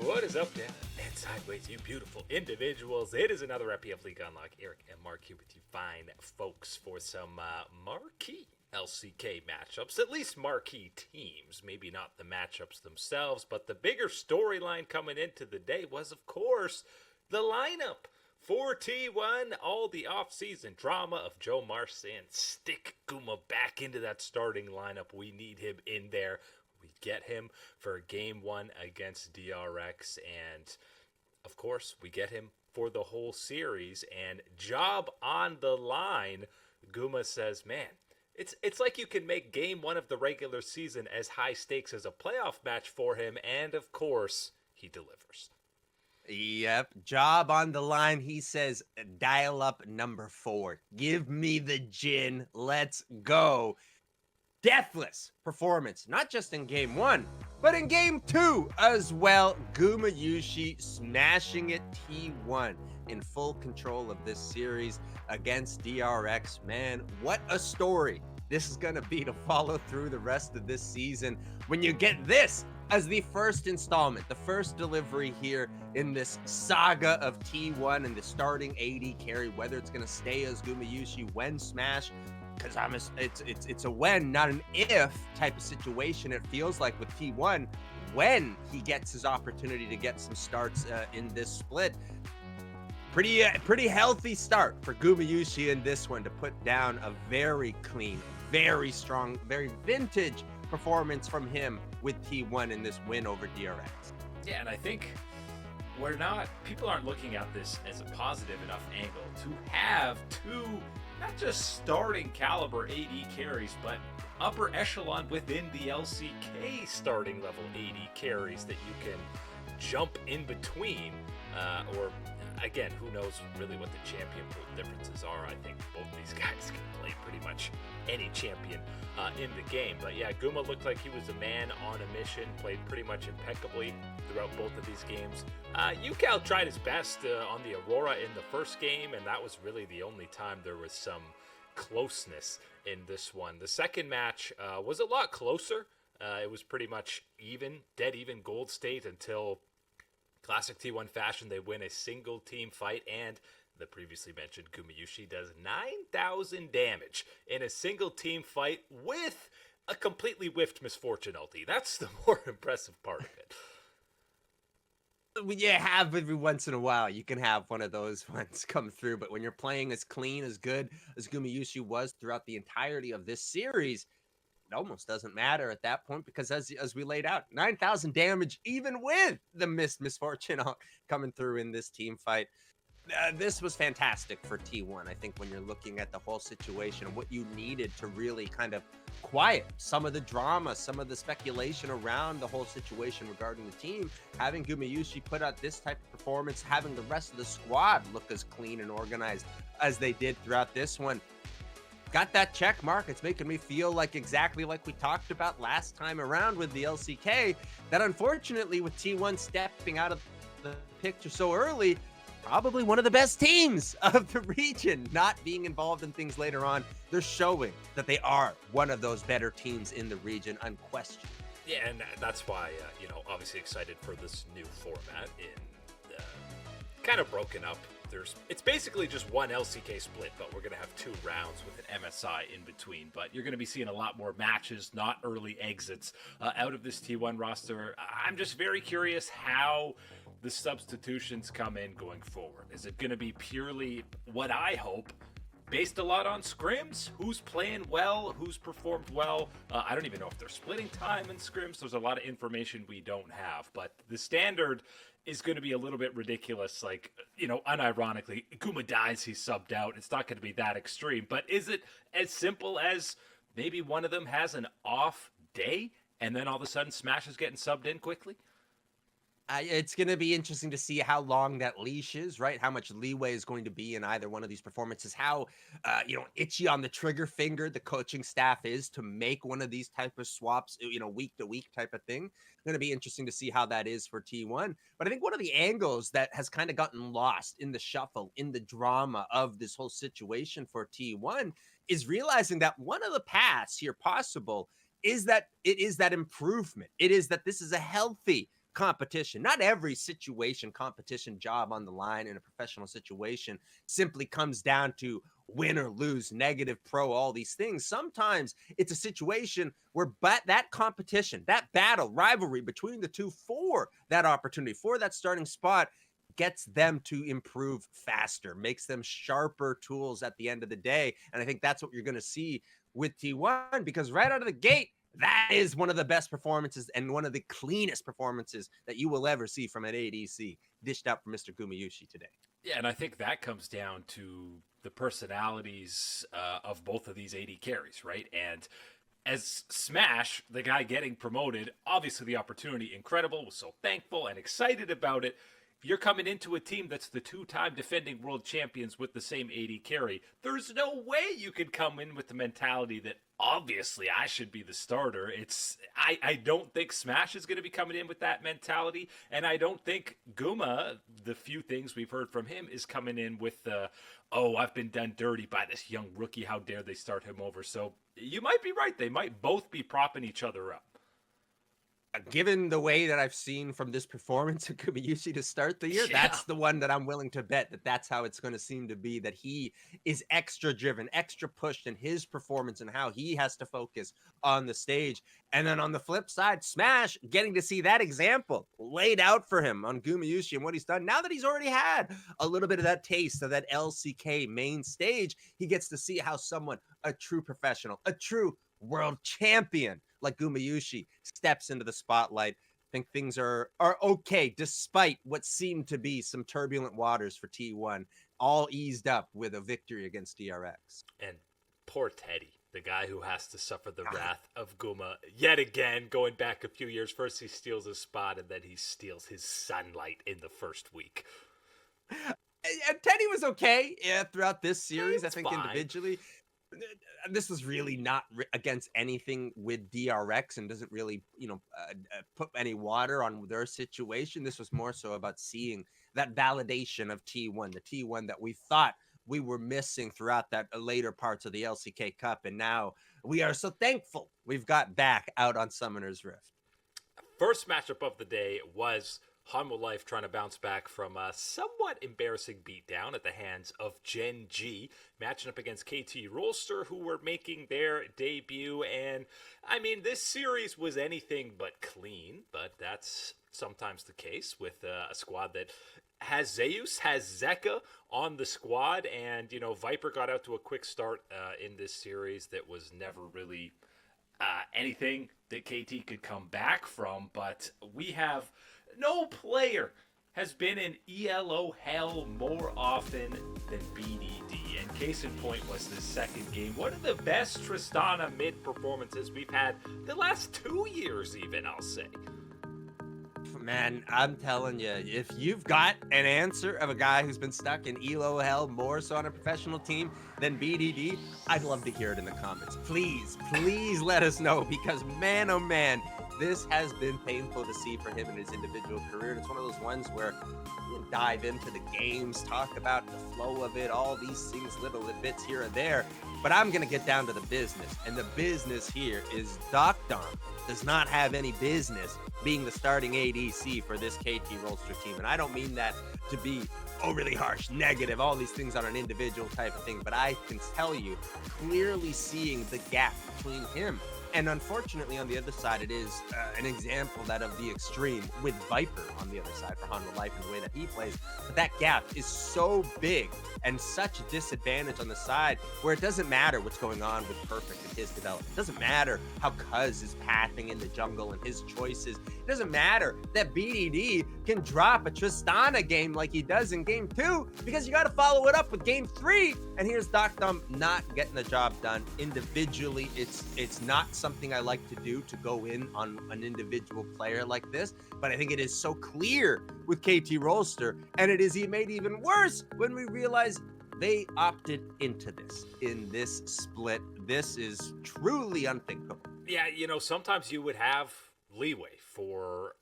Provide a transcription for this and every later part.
What is up, down and sideways, you beautiful individuals? It is another epi of League Unlock. Eric and Mark here with you fine folks for some marquee LCK matchups, at least marquee teams. Maybe not the matchups themselves, but the bigger storyline coming into the day was, of course, the lineup for T1. All the off-season drama of Joe Marsh saying, stick Guma back into that starting lineup. We need him in there. We get him for game one against DRX, and of course, we get him for the whole series. And job on the line, Guma says, man, it's like you can make game one of the regular season as high stakes as a playoff match for him, and of course, he delivers. Yep, job on the line. He says, dial up number 4. Give me the gin. Let's go. Deathless performance, not just in game 1, but in game 2 as well. Gumayusi smashing it T1 in full control of this series against DRX. Man, what a story this is going to be to follow through the rest of this season when you get this as the first installment, the first delivery here in this saga of T1 and the starting AD carry, whether it's going to stay as Gumayusi when smashed, because it's a when, not an if type of situation. It feels like with T1 when he gets his opportunity to get some starts in this split. Pretty healthy start for Gumayusi in this one to put down a very clean, very strong, very vintage performance from him with T1 in this win over DRX. Yeah, and I think people aren't looking at this as a positive enough angle to have two, not just starting caliber AD carries, but upper echelon within the LCK starting level AD carries that you can jump in between, or again, who knows really what the champion pool differences are. I think both these guys can play pretty much any champion in the game. But yeah, Guma looked like he was a man on a mission, played pretty much impeccably throughout both of these games. UCal tried his best on the Aurora in the first game, and that was really the only time there was some closeness in this one. The second match was a lot closer. It was pretty much dead even Gold State until classic T1 fashion, they win a single team fight, and the previously mentioned Gumayusi does 9,000 damage in a single team fight with a completely whiffed misfortune ulti. That's the more impressive part of it. You have every once in a while, you can have one of those ones come through, but when you're playing as clean, as good as Gumayusi was throughout the entirety of this series, it almost doesn't matter at that point, because as we laid out, 9,000 damage even with the misfortune coming through in this team fight. This was fantastic for T1. I think when you're looking at the whole situation and what you needed to really kind of quiet some of the drama, some of the speculation around the whole situation regarding the team, having Gumayusi put out this type of performance, having the rest of the squad look as clean and organized as they did throughout this one, got that check mark. It's making me feel like exactly like we talked about last time around with the LCK, that unfortunately with T1 stepping out of the picture so early, probably one of the best teams of the region, not being involved in things later on, they're showing that they are one of those better teams in the region, unquestioned. Yeah, and that's why, obviously excited for this new format kind of broken up. It's basically just one LCK split, but we're going to have 2 rounds with an MSI in between. But you're going to be seeing a lot more matches, not early exits out of this T1 roster. I'm just very curious how the substitutions come in going forward. Is it going to be purely what I hope, based a lot on scrims? Who's playing well? Who's performed well? I don't even know if they're splitting time in scrims. There's a lot of information we don't have. But the standard is going to be a little bit ridiculous. Like, unironically, Guma dies, he's subbed out. It's not going to be that extreme. But is it as simple as maybe one of them has an off day and then all of a sudden Smash is getting subbed in quickly? It's going to be interesting to see how long that leash is, right? How much leeway is going to be in either one of these performances, how, itchy on the trigger finger the coaching staff is to make one of these type of swaps, week to week type of thing. Going to be interesting to see how that is for T1. But I think one of the angles that has kind of gotten lost in the shuffle, in the drama of this whole situation for T1 is realizing that one of the paths here possible is that it is that improvement. It is that this is a healthy competition. Not every situation, competition, job on the line in a professional situation simply comes down to win or lose, negative, pro, all these things. Sometimes it's a situation where that competition, that battle, rivalry between the two for that opportunity, for that starting spot, gets them to improve faster, makes them sharper tools at the end of the day. And I think that's what you're going to see with T1, because right out of the gate, that is one of the best performances and one of the cleanest performances that you will ever see from an ADC dished out from Mr. Gumayusi today. Yeah, and I think that comes down to the personalities of both of these AD carries, right? And as Smash, the guy getting promoted, obviously the opportunity incredible, was so thankful and excited about it. You're coming into a team that's the two-time defending world champions with the same AD carry. There's no way you could come in with the mentality that obviously I should be the starter. I don't think Smash is going to be coming in with that mentality, and I don't think Guma, the few things we've heard from him, is coming in with the, oh, I've been done dirty by this young rookie, how dare they start him over. So you might be right. They might both be propping each other up. Given the way that I've seen from this performance of Gumayusi to start the year, that's the one that I'm willing to bet that's how it's going to seem to be, that he is extra driven, extra pushed in his performance and how he has to focus on the stage. And then on the flip side, Smash getting to see that example laid out for him on Gumayusi and what he's done. Now that he's already had a little bit of that taste of that LCK main stage, he gets to see how someone, a true professional, a true world champion like Gumayusi, steps into the spotlight. I think things are okay, despite what seemed to be some turbulent waters for T1, all eased up with a victory against DRX. And poor Teddy, the guy who has to suffer the wrath of Guma yet again, going back a few years. First he steals his spot, and then he steals his sunlight in the first week. And Teddy was okay throughout this series, I think, fine. Individually. This was really not against anything with DRX and doesn't really, put any water on their situation. This was more so about seeing that validation of T1, the T1 that we thought we were missing throughout that later parts of the LCK Cup. And now we are so thankful we've got back out on Summoner's Rift. First matchup of the day was Hanwha Life trying to bounce back from a somewhat embarrassing beatdown at the hands of Gen G, matching up against KT Rolster, who were making their debut. And, I mean, this series was anything but clean, but that's sometimes the case with a squad that has Zeus, has Zeka on the squad, and, Viper got out to a quick start in this series that was never really anything that KT could come back from, but we have... No player has been in ELO hell more often than BDD. And case in point was the second game. One of the best Tristana mid performances we've had the last 2 years even, I'll say. Man, I'm telling you, if you've got an answer of a guy who's been stuck in ELO hell more so on a professional team than BDD, I'd love to hear it in the comments. Please let us know, because man, oh man, this has been painful to see for him in his individual career. And it's one of those ones where we'll dive into the games, talk about the flow of it, all these things, little bits here and there. But I'm going to get down to the business. And the business here is Docdom does not have any business being the starting ADC for this KT Rolster team. And I don't mean that to be overly harsh, negative, all these things on an individual type of thing. But I can tell you, clearly seeing the gap between him and unfortunately, on the other side, it is an example that of the extreme with Viper on the other side for Hanwha Life and the way that he plays. But that gap is so big and such a disadvantage on the side where it doesn't matter what's going on with Perfect and his development. It doesn't matter how Cuz is pathing in the jungle and his choices. It doesn't matter that BDD can drop a Tristana game like he does in game 2, because you got to follow it up with game 3. And here's Docdom not getting the job done individually. It's not something I like to do, to go in on an individual player like this, but I think it is so clear with KT Rolster, and it is made even worse when we realize they opted into this in this split. This is truly unthinkable. Yeah, sometimes you would have leeway for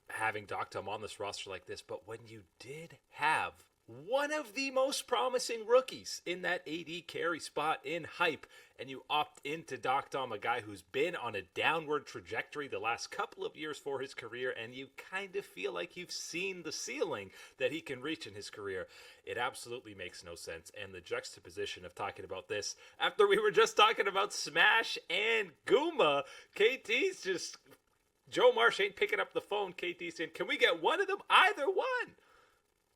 having Docdom on this roster like this, but when you did have one of the most promising rookies in that AD carry spot in hype, and you opt into Doctom, a guy who's been on a downward trajectory the last couple of years for his career, and you kind of feel like you've seen the ceiling that he can reach in his career. It absolutely makes no sense, and the juxtaposition of talking about this after we were just talking about Smash and Guma, KT's just... Joe Marsh ain't picking up the phone. KT's saying, can we get one of them? Either one.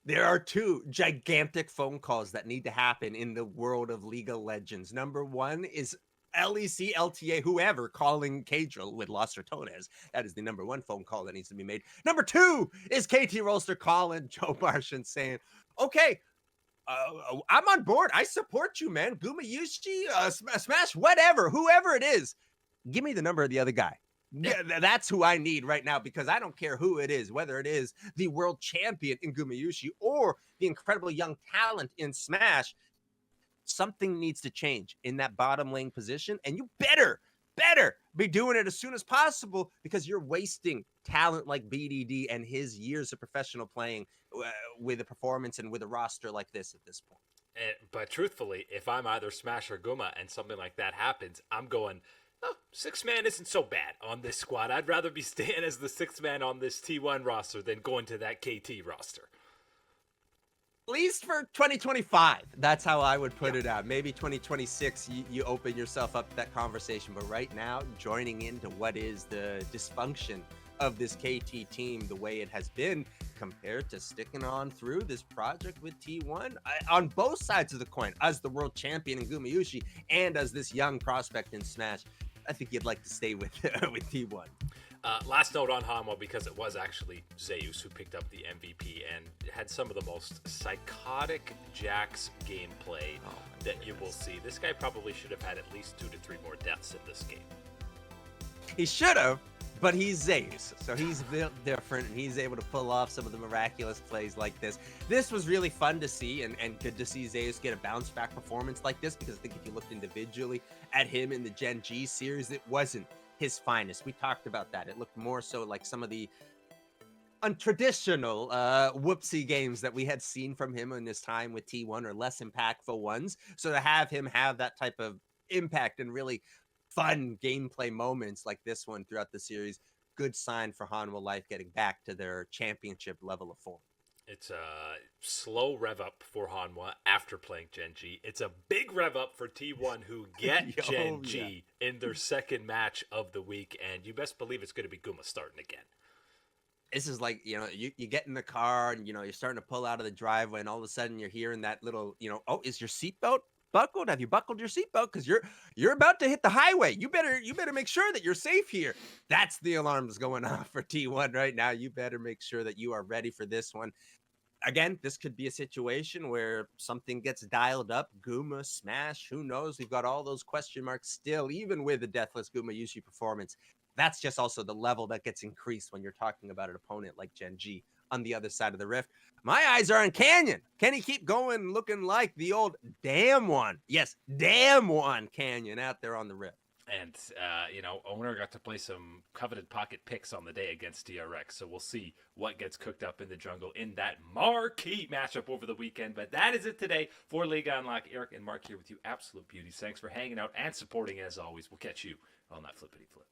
There are two gigantic phone calls that need to happen in the world of League of Legends. Number one is LEC, LTA, whoever calling Kadrill with Lost or Tonez. That is the number one phone call that needs to be made. Number two is KT Rolster calling Joe Martian saying, okay, I'm on board. I support you, man. Gumayusi, Smash, whatever, whoever it is. Give me the number of the other guy. Yeah, that's who I need right now, because I don't care who it is, whether it is the world champion in Gumayusi or the incredible young talent in Smash. Something needs to change in that bottom lane position, and you better be doing it as soon as possible, because you're wasting talent like BDD and his years of professional playing with a performance and with a roster like this at this point. But truthfully, if I'm either Smash or Guma and something like that happens, I'm going... Oh, 6-man isn't so bad on this squad. I'd rather be staying as the 6th man on this T1 roster than going to that KT roster. At least for 2025, that's how I would put it out. Maybe 2026, you open yourself up to that conversation. But right now, joining into what is the dysfunction of this KT team, the way it has been, compared to sticking on through this project with T1, on both sides of the coin, as the world champion in Gumayusi and as this young prospect in Smash, I think you'd like to stay with T1. Last note on Hanwha, because it was actually Zeus who picked up the MVP and had some of the most psychotic Jax gameplay that you will see. This guy probably should have had at least 2 to 3 more deaths in this game. He should have, but he's Zeus, so he's built different, and he's able to pull off some of the miraculous plays like this. This was really fun to see, and good to see Zeus get a bounce-back performance like this, because I think if you looked individually at him in the Gen G series, it wasn't his finest. We talked about that. It looked more so like some of the untraditional whoopsie games that we had seen from him in his time with T1, or less impactful ones. So to have him have that type of impact and really fun gameplay moments like this one throughout the series, good sign for Hanwha Life getting back to their championship level of form. It's a slow rev up for Hanwha after playing Gen G. It's a big rev up for T1, who get Gen G in their second match of the week, and you best believe it's going to be Guma starting again. This is like, you get in the car and, you're starting to pull out of the driveway, and all of a sudden you're hearing that little, oh, is your seatbelt buckled? Have you buckled your seatbelt? Because you're about to hit the highway. You better make sure that you're safe here. That's the alarms going off for T1 right now. You better make sure that you are ready for this one. Again, this could be a situation where something gets dialed up. Guma, Smash, who knows? We've got all those question marks still, even with the Deathless Gumayusi performance. That's just also the level that gets increased when you're talking about an opponent like Gen G on the other side of the rift. My eyes are on Canyon. Can he keep going looking like the old damn one? Yes, damn one Canyon out there on the rift. And, Owner got to play some coveted pocket picks on the day against DRX, so we'll see what gets cooked up in the jungle in that marquee matchup over the weekend. But that is it today for League Unlock. Eric and Mark here with you, absolute beauties. Thanks for hanging out and supporting as always. We'll catch you on that flippity flip.